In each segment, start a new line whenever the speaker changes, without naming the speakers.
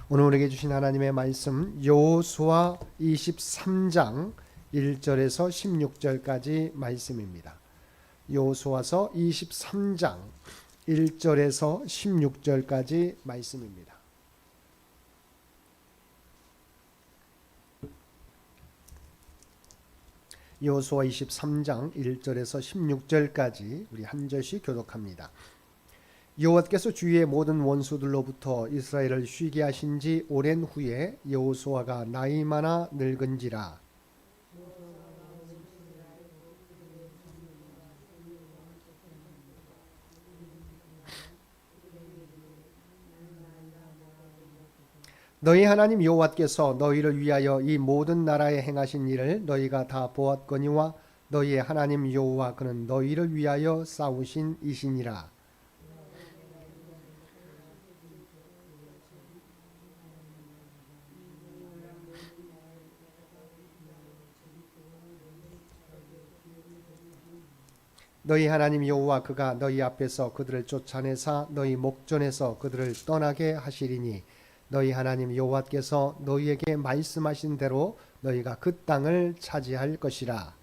오늘 우리에게 주신 하나님의 말씀 여호수아 23장 1절에서 16절까지 말씀입니다. 여호수아서 23장 1절에서 16절까지 말씀입니다. 여호수아 23장 1절에서 16절까지 우리 한 절씩 교독합니다. 여호와께서 주위의 모든 원수들로부터 이스라엘을 쉬게 하신 지 오랜 후에 여호수아가 나이 많아 늙은지라. 너희 하나님 여호와께서 너희를 위하여 이 모든 나라에 행하신 일을 너희가 다 보았거니와 너희의 하나님 여호와 그는 너희를 위하여 싸우신 이시니라. 너희 하나님 여호와 그가 너희 앞에서 그들을 쫓아내사 너희 목전에서 그들을 떠나게 하시리니 너희 하나님 여호와께서 너희에게 말씀하신 대로 너희가 그 땅을 차지할 것이라.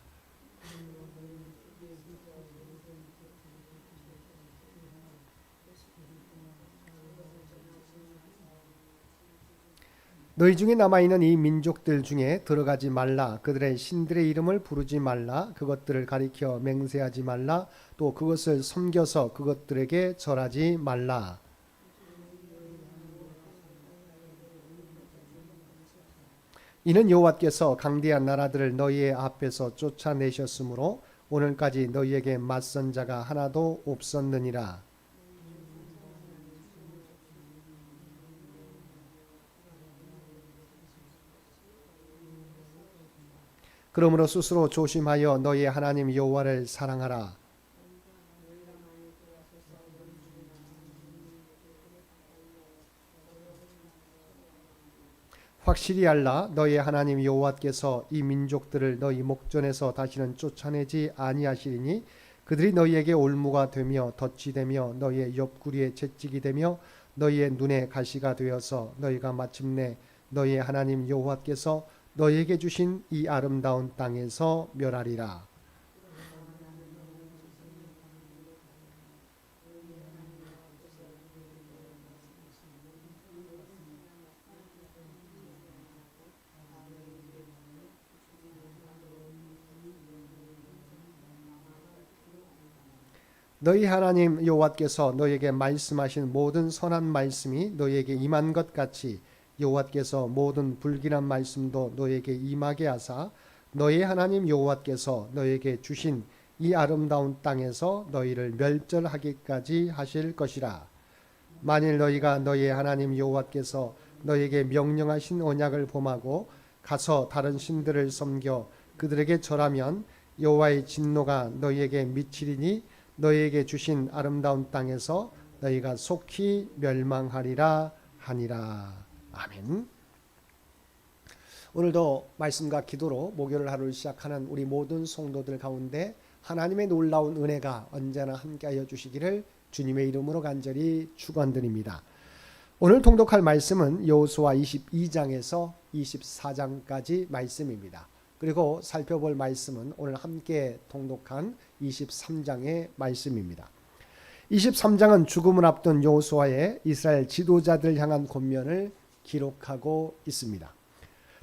너희 중에 남아있는 이 민족들 중에 들어가지 말라. 그들의 신들의 이름을 부르지 말라. 그것들을 가리켜 맹세하지 말라. 또 그것을 섬겨서 그것들에게 절하지 말라. 이는 여호와께서 강대한 나라들을 너희의 앞에서 쫓아내셨으므로 오늘까지 너희에게 맞선 자가 하나도 없었느니라. 그러므로 스스로 조심하여 너희의 하나님 여호와를 사랑하라. 확실히 알라. 너희의 하나님 여호와께서 이 민족들을 너희 목전에서 다시는 쫓아내지 아니하시리니 그들이 너희에게 올무가 되며 덫이 되며 너희의 옆구리에 채찍이 되며 너희의 눈에 가시가 되어서 너희가 마침내 너희의 하나님 여호와께서 너희에게 주신 이 아름다운 땅에서 멸하리라. 너희 하나님 여호와께서 너희에게 말씀하신 모든 선한 말씀이 너희에게 임한 것 같이 여호와께서 모든 불길한 말씀도 너희에게 임하게 하사 너희 하나님 여호와께서 너희에게 주신 이 아름다운 땅에서 너희를 멸절하기까지 하실 것이라. 만일 너희가 너희의 하나님 여호와께서 너희에게 명령하신 언약을 범하고 가서 다른 신들을 섬겨 그들에게 절하면 여호와의 진노가 너희에게 미치리니 너희에게 주신 아름다운 땅에서 너희가 속히 멸망하리라 하니라. 아멘. 오늘도 말씀과 기도로 목요일 하루를 시작하는 우리 모든 성도들 가운데 하나님의 놀라운 은혜가 언제나 함께하여 주시기를 주님의 이름으로 간절히 축원드립니다. 오늘 통독할 말씀은 여호수아 22장에서 24장까지 말씀입니다. 그리고 살펴볼 말씀은 오늘 함께 통독한 23장의 말씀입니다. 23장은 죽음을 앞둔 여호수아의 이스라엘 지도자들 향한 권면을 기록하고 있습니다.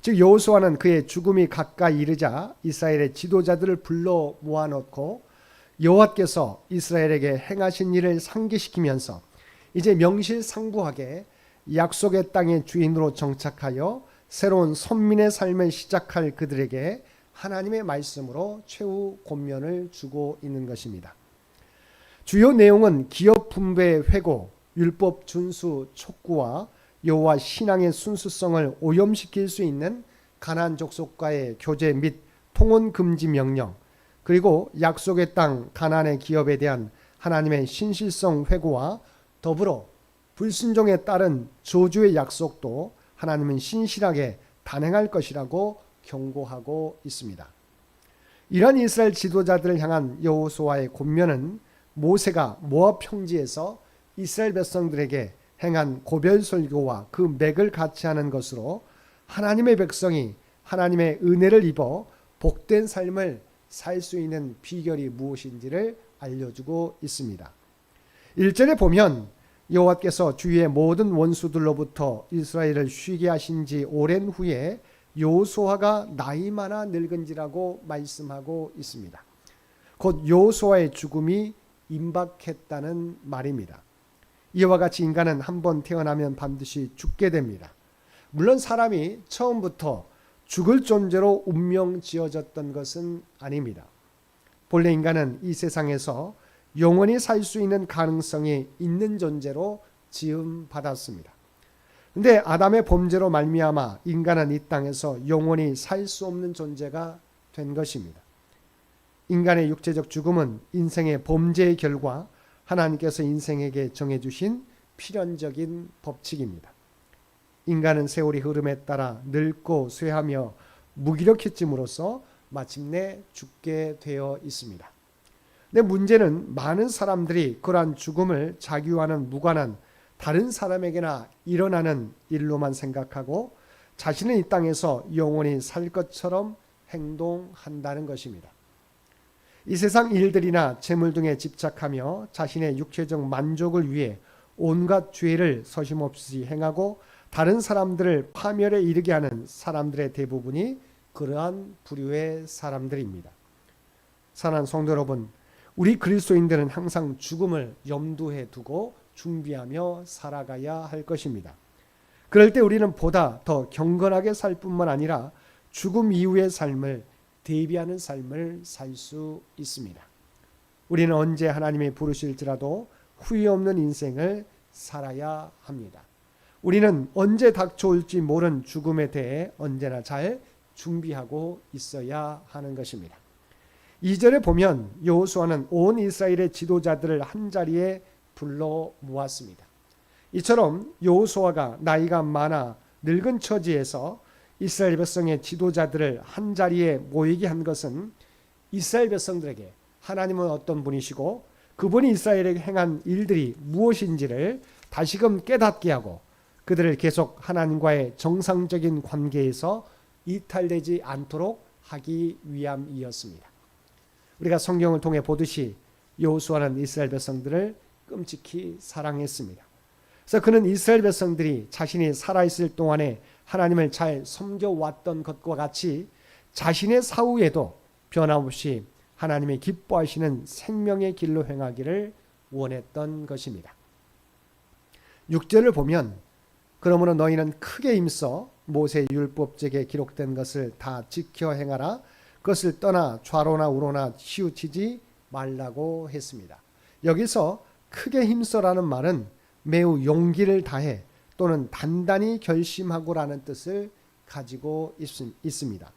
즉 여호수아는 그의 죽음이 가까이 이르자 이스라엘의 지도자들을 불러 모아놓고 여호와께서 이스라엘에게 행하신 일을 상기시키면서 이제 명실상부하게 약속의 땅의 주인으로 정착하여 새로운 선민의 삶을 시작할 그들에게 하나님의 말씀으로 최후 권면을 주고 있는 것입니다. 주요 내용은 기업 분배의 회고, 율법 준수 촉구와 여호와 신앙의 순수성을 오염시킬 수 있는 가나안 족속과의 교제 및 통혼 금지 명령, 그리고 약속의 땅 가나안의 기업에 대한 하나님의 신실성 회고와 더불어 불순종에 따른 저주의 약속도 하나님은 신실하게 단행할 것이라고 경고하고 있습니다. 이런 이스라엘 지도자들을 향한 여호수아의 권면은 모세가 모압 평지에서 이스라엘 백성들에게 행한 고별 설교와 그 맥을 같이 하는 것으로 하나님의 백성이 하나님의 은혜를 입어 복된 삶을 살 수 있는 비결이 무엇인지를 알려주고 있습니다. 1절에 보면 여호와께서 주위의 모든 원수들로부터 이스라엘을 쉬게 하신 지 오랜 후에 여호수아가 나이 많아 늙은지라고 말씀하고 있습니다. 곧 여호수아의 죽음이 임박했다는 말입니다. 이와 같이 인간은 한번 태어나면 반드시 죽게 됩니다. 물론 사람이 처음부터 죽을 존재로 운명 지어졌던 것은 아닙니다. 본래 인간은 이 세상에서 영원히 살 수 있는 가능성이 있는 존재로 지음받았습니다. 근데 아담의 범죄로 말미암아 인간은 이 땅에서 영원히 살 수 없는 존재가 된 것입니다. 인간의 육체적 죽음은 인생의 범죄의 결과 하나님께서 인생에게 정해주신 필연적인 법칙입니다. 인간은 세월이 흐름에 따라 늙고 쇠하며 무기력해짐으로써 마침내 죽게 되어 있습니다. 근데 문제는 많은 사람들이 그러한 죽음을 자기와는 무관한 다른 사람에게나 일어나는 일로만 생각하고 자신은 이 땅에서 영원히 살 것처럼 행동한다는 것입니다. 이 세상 일들이나 재물 등에 집착하며 자신의 육체적 만족을 위해 온갖 죄를 서심없이 행하고 다른 사람들을 파멸에 이르게 하는 사람들의 대부분이 그러한 부류의 사람들입니다. 사랑하는 성도 여러분, 우리 그리스도인들은 항상 죽음을 염두에 두고 준비하며 살아가야 할 것입니다. 그럴 때 우리는 보다 더 경건하게 살 뿐만 아니라 죽음 이후의 삶을 대비하는 삶을 살 수 있습니다. 우리는 언제 하나님이 부르실지라도 후회 없는 인생을 살아야 합니다. 우리는 언제 닥쳐올지 모른 죽음에 대해 언제나 잘 준비하고 있어야 하는 것입니다. 2절에 보면 여호수아는 온 이스라엘의 지도자들을 한자리에 불러 모았습니다. 이처럼 여호수아가 나이가 많아 늙은 처지에서 이스라엘 백성의 지도자들을 한자리에 모이게 한 것은 이스라엘 백성들에게 하나님은 어떤 분이시고 그분이 이스라엘에게 행한 일들이 무엇인지를 다시금 깨닫게 하고 그들을 계속 하나님과의 정상적인 관계에서 이탈되지 않도록 하기 위함이었습니다. 우리가 성경을 통해 보듯이 여호수아는 이스라엘 백성들을 끔찍히 사랑했습니다. 그래서 그는 이스라엘 백성들이 자신이 살아있을 동안에 하나님을 잘 섬겨왔던 것과 같이 자신의 사후에도 변함없이 하나님의 기뻐하시는 생명의 길로 행하기를 원했던 것입니다. 6절을 보면 그러므로 너희는 크게 힘써 모세 율법책에 기록된 것을 다 지켜 행하라. 그것을 떠나 좌로나 우로나 치우치지 말라고 했습니다. 여기서 크게 힘써라는 말은 매우 용기를 다해 또는 단단히 결심하고라는 뜻을 가지고 있습니다.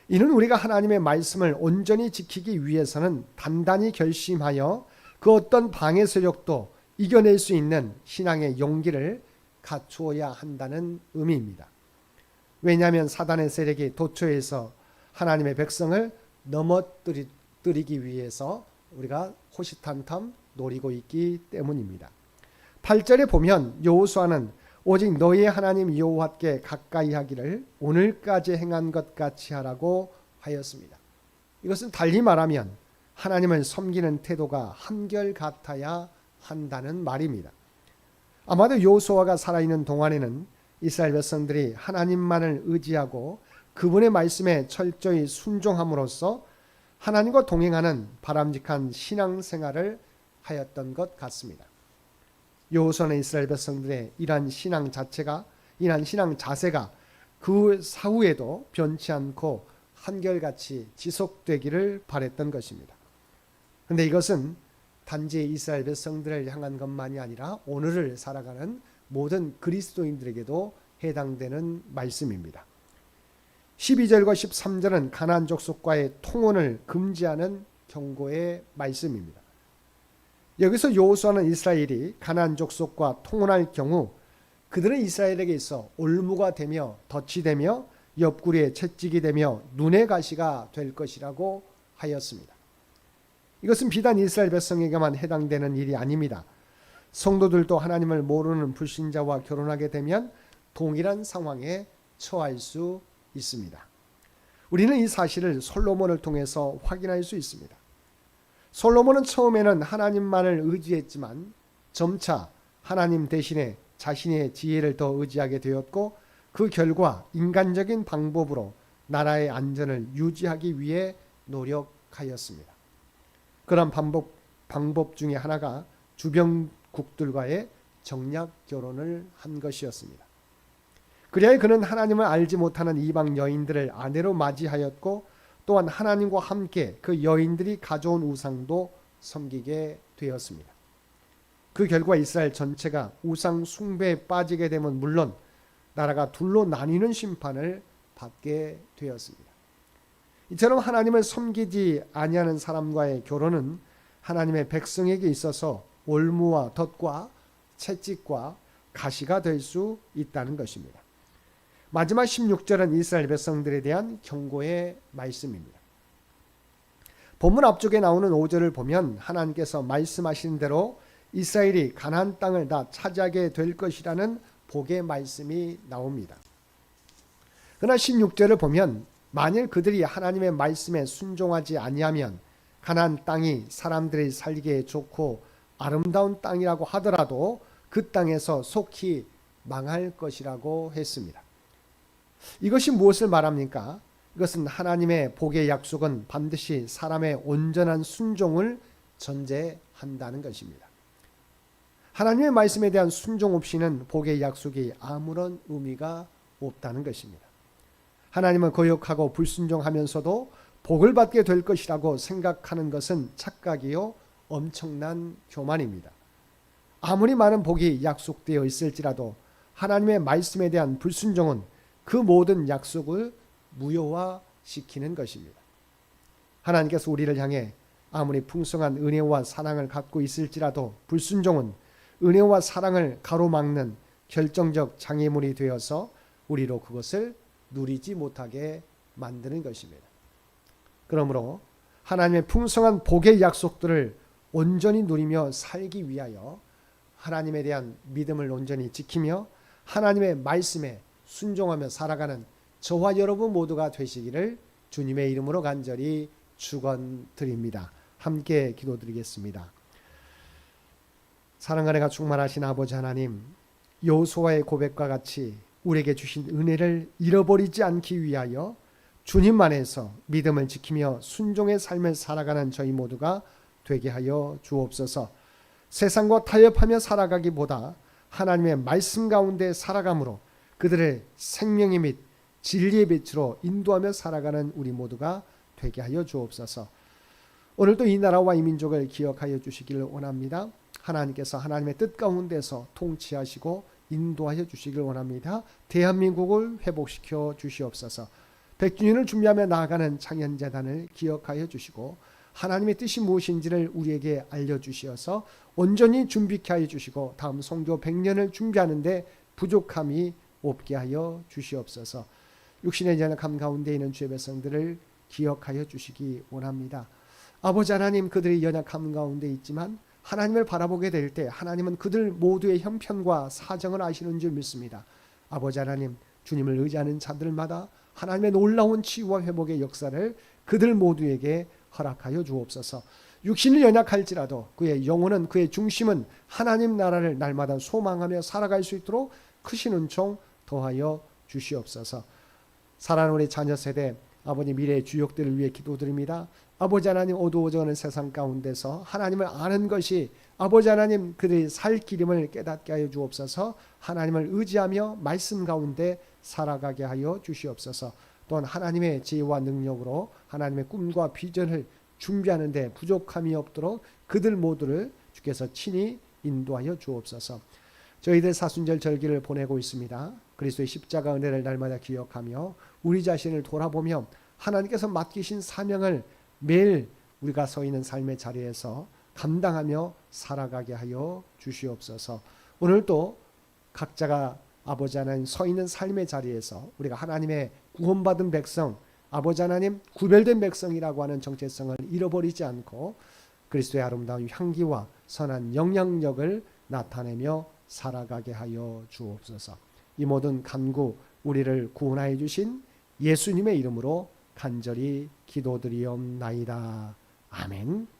이는 우리가 하나님의 말씀을 온전히 지키기 위해서는 단단히 결심하여 그 어떤 방해 세력도 이겨낼 수 있는 신앙의 용기를 갖추어야 한다는 의미입니다. 왜냐하면 사단의 세력이 도처에서 하나님의 백성을 넘어뜨리기 위해서 우리가 호시탐탐 노리고 있기 때문입니다. 8절에 보면 여호수아는 오직 너희의 하나님 여호와께 가까이 하기를 오늘까지 행한 것 같이 하라고 하였습니다. 이것은 달리 말하면 하나님을 섬기는 태도가 한결같아야 한다는 말입니다. 아마도 여호수아가 살아있는 동안에는 이스라엘 백성들이 하나님만을 의지하고 그분의 말씀에 철저히 순종함으로써 하나님과 동행하는 바람직한 신앙생활을 하였던 것 같습니다. 여호수아는 이스라엘 백성들의 이러한 신앙 자세가 그 사후에도 변치 않고 한결같이 지속되기를 바랬던 것입니다. 그런데 이것은 단지 이스라엘 백성들을 향한 것만이 아니라 오늘을 살아가는 모든 그리스도인들에게도 해당되는 말씀입니다. 12절과 13절은 가나안 족속과의 통혼을 금지하는 경고의 말씀입니다. 여기서 여호수아는 이스라엘이 가나안 족속과 통혼할 경우 그들은 이스라엘에게 있어 올무가 되며 덫이 되며 옆구리에 채찍이 되며 눈의 가시가 될 것이라고 하였습니다. 이것은 비단 이스라엘 백성에게만 해당되는 일이 아닙니다. 성도들도 하나님을 모르는 불신자와 결혼하게 되면 동일한 상황에 처할 수 있습니다. 우리는 이 사실을 솔로몬을 통해서 확인할 수 있습니다. 솔로몬은 처음에는 하나님만을 의지했지만 점차 하나님 대신에 자신의 지혜를 더 의지하게 되었고, 그 결과 인간적인 방법으로 나라의 안전을 유지하기 위해 노력하였습니다. 그런 방법 중에 하나가 주변국들과의 정략 결혼을 한 것이었습니다. 그리하여 그는 하나님을 알지 못하는 이방 여인들을 아내로 맞이하였고, 또한 하나님과 함께 그 여인들이 가져온 우상도 섬기게 되었습니다. 그 결과 이스라엘 전체가 우상 숭배에 빠지게 되면 물론 나라가 둘로 나뉘는 심판을 받게 되었습니다. 이처럼 하나님을 섬기지 아니하는 사람과의 결혼은 하나님의 백성에게 있어서 올무와 덫과 채찍과 가시가 될 수 있다는 것입니다. 마지막 16절은 이스라엘 백성들에 대한 경고의 말씀입니다. 본문 앞쪽에 나오는 5절을 보면 하나님께서 말씀하신 대로 이스라엘이 가나안 땅을 다 차지하게 될 것이라는 복의 말씀이 나옵니다. 그러나 16절을 보면 만일 그들이 하나님의 말씀에 순종하지 아니하면 가나안 땅이 사람들이 살기에 좋고 아름다운 땅이라고 하더라도 그 땅에서 속히 망할 것이라고 했습니다. 이것이 무엇을 말합니까? 이것은 하나님의 복의 약속은 반드시 사람의 온전한 순종을 전제한다는 것입니다. 하나님의 말씀에 대한 순종 없이는 복의 약속이 아무런 의미가 없다는 것입니다. 하나님을 거역하고 불순종하면서도 복을 받게 될 것이라고 생각하는 것은 착각이요 엄청난 교만입니다. 아무리 많은 복이 약속되어 있을지라도 하나님의 말씀에 대한 불순종은 그 모든 약속을 무효화시키는 것입니다. 하나님께서 우리를 향해 아무리 풍성한 은혜와 사랑을 갖고 있을지라도 불순종은 은혜와 사랑을 가로막는 결정적 장애물이 되어서 우리로 그것을 누리지 못하게 만드는 것입니다. 그러므로 하나님의 풍성한 복의 약속들을 온전히 누리며 살기 위하여 하나님에 대한 믿음을 온전히 지키며 하나님의 말씀에 순종하며 살아가는 저와 여러분 모두가 되시기를 주님의 이름으로 간절히 축원드립니다. 함께 기도드리겠습니다. 사랑과 은혜가 충만하신 아버지 하나님, 여호수아의 고백과 같이 우리에게 주신 은혜를 잃어버리지 않기 위하여 주님 안에서 믿음을 지키며 순종의 삶을 살아가는 저희 모두가 되게 하여 주옵소서. 세상과 타협하며 살아가기보다 하나님의 말씀 가운데 살아감으로 그들의 생명의 및 진리의 빛으로 인도하며 살아가는 우리 모두가 되게 하여 주옵소서. 오늘도 이 나라와 이 민족을 기억하여 주시기를 원합니다. 하나님께서 하나님의 뜻 가운데서 통치하시고 인도하여 주시길 원합니다. 대한민국을 회복시켜 주시옵소서. 백주년을 준비하며 나아가는 창현재단을 기억하여 주시고 하나님의 뜻이 무엇인지를 우리에게 알려주시어서 온전히 준비케 하여 주시고 다음 선교 100년을 준비하는데 부족함이 없게 하여 주시옵소서. 육신의 연약함 가운데 있는 주의 백성들을 기억하여 주시기 원합니다. 아버지 하나님, 그들이 연약함 가운데 있지만 하나님을 바라보게 될 때 하나님은 그들 모두의 형편과 사정을 아시는 줄 믿습니다. 아버지 하나님, 주님을 의지하는 자들마다 하나님의 놀라운 치유와 회복의 역사를 그들 모두에게 허락하여 주옵소서. 육신이 연약할지라도 그의 영혼은, 그의 중심은 하나님 나라를 날마다 소망하며 살아갈 수 있도록 크신 은총 더하여 주시옵소서. 사랑하는 우리 자녀 세대, 아버지 미래의 주역들을 위해 기도드립니다. 아버지 하나님, 어두워져가는 세상 가운데서 하나님을 아는 것이 아버지 하나님 그들이 살 길임을 깨닫게 하여 주옵소서. 하나님을 의지하며 말씀 가운데 살아가게 하여 주시옵소서. 또한 하나님의 지혜와 능력으로 하나님의 꿈과 비전을 준비하는 데 부족함이 없도록 그들 모두를 주께서 친히 인도하여 주옵소서. 저희들 사순절 절기를 보내고 있습니다. 그리스도의 십자가 은혜를 날마다 기억하며 우리 자신을 돌아보며 하나님께서 맡기신 사명을 매일 우리가 서 있는 삶의 자리에서 감당하며 살아가게 하여 주시옵소서. 오늘도 각자가 아버지 하나님 서 있는 삶의 자리에서 우리가 하나님의 구원받은 백성, 아버지 하나님 구별된 백성이라고 하는 정체성을 잃어버리지 않고 그리스도의 아름다운 향기와 선한 영향력을 나타내며 살아가게 하여 주옵소서. 이 모든 간구 우리를 구원하여 주신 예수님의 이름으로 간절히 기도드리옵나이다. 아멘.